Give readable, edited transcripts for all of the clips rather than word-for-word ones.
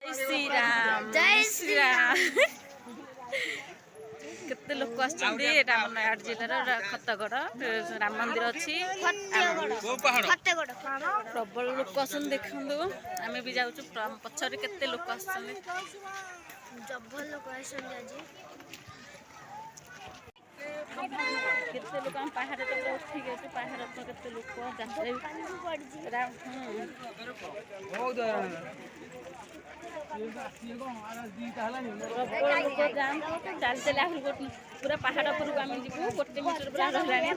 श्री राम जय श्री राम केते लोक आछंदी एटा हम नयागढ़ जिल्लार खतगड़ राम मंदिर अछि प्रबल लोक आछन देखंदु आमे भी जाउछु पछरे केते लोक आछंदी जब्बर लोक आछंदी आजी केते लोक हम पहाड़ तो उठी गए पहाड़ तो केते लोक जात्रा राम बहुत चल चल पूरा पहाड़ पर गोटे मीटर पूरा रहलानी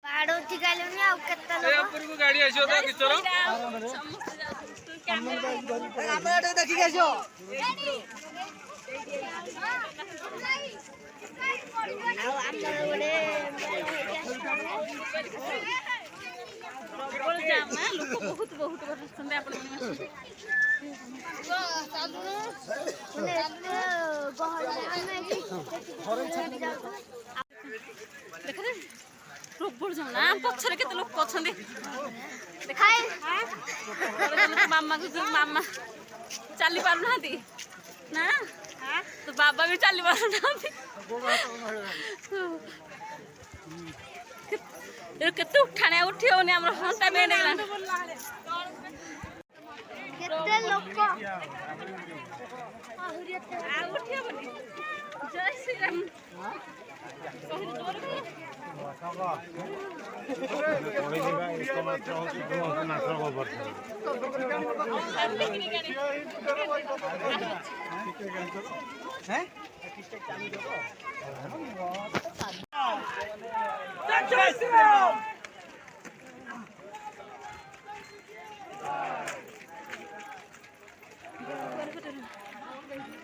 पहाड़ उठी गलनी आ केते लोग ऊपर को गाड़ी आइयो तो किचरो कैमरा देखि गइयो आ हमर गोटे प्रबल जाम ना लोक बहुत बहुत बसंदे आपण प्रबल जाम ना पछरे केते लोक अछंदी देखाय मामा को मामा चली पारु नांती ना तो बाबा भी चली पारु नांती केते उठाने उठी होने हमर हंटा में देला केते लोक आ उठियो बनी जय श्री राम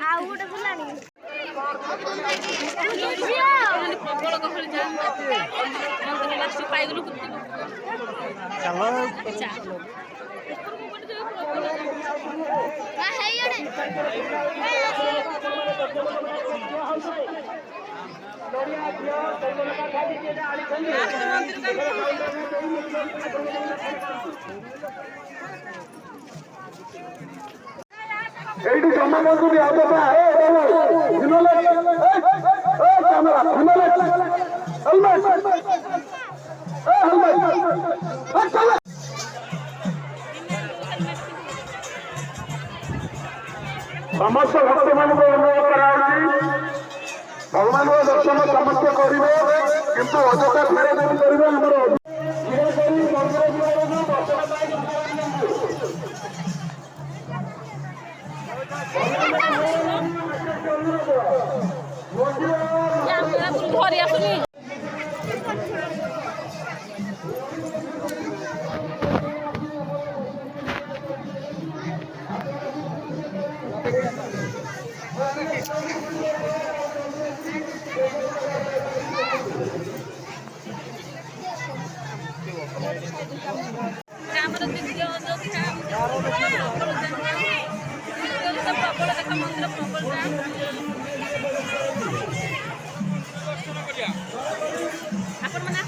आ गोटे बुलानी प्रबल गहल जाम लास्ट पाइगलु चलो का है ये এইটি জমাবন্ধু দিয়ে আদতা এ বাবু হিমালয় এ ক্যামেরা হিমালয় হেলমেট এ হেলমেট চলো ସମସ୍ତ ଭକ୍ତମାନଙ୍କୁ ଅନୁରୋଧ କରାଯାଉଛି ଭଗବାନଙ୍କ ଦର୍ଶନ ସମସ୍ତେ କରିବେ କିନ୍ତୁ ଅଯଥା ଫେରାଫେରି କରିବେ ଆମର ଧୀରେ କରି ମନ୍ଦିର ଯିବାକୁ ଦର୍ଶନ ପାଇଁ ধরে আসুনি ଆମର ଦ୍ୱିତୀୟ ପ୍ରବଳ ଦେଖା ମନ୍ଦିର ପ୍ରବଳ ଆପଣ ମାନେ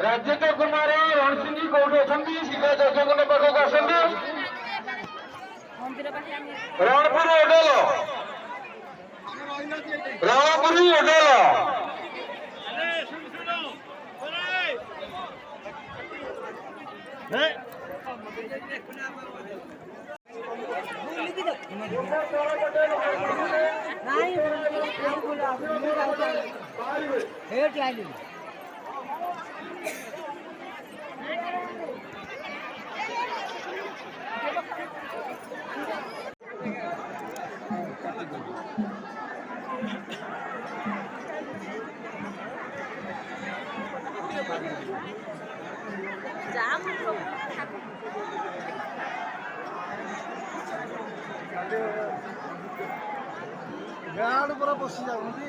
ରାଜ୍ୟକ କୁମାର ରଣସିଂହ କୋଉଠି ଅଛନ୍ତି ସିଧା ଯଜ୍ଞକୁଣ୍ଡ ପାଖକୁ ଆସନ୍ତୁ ରଣପୁର ଓଡେଲ ରଣପୁରୀ ଓଡେଲ जाम ଗାଁଆଡୁ ପୁରା ପଶି ଯାଉଛନ୍ତି।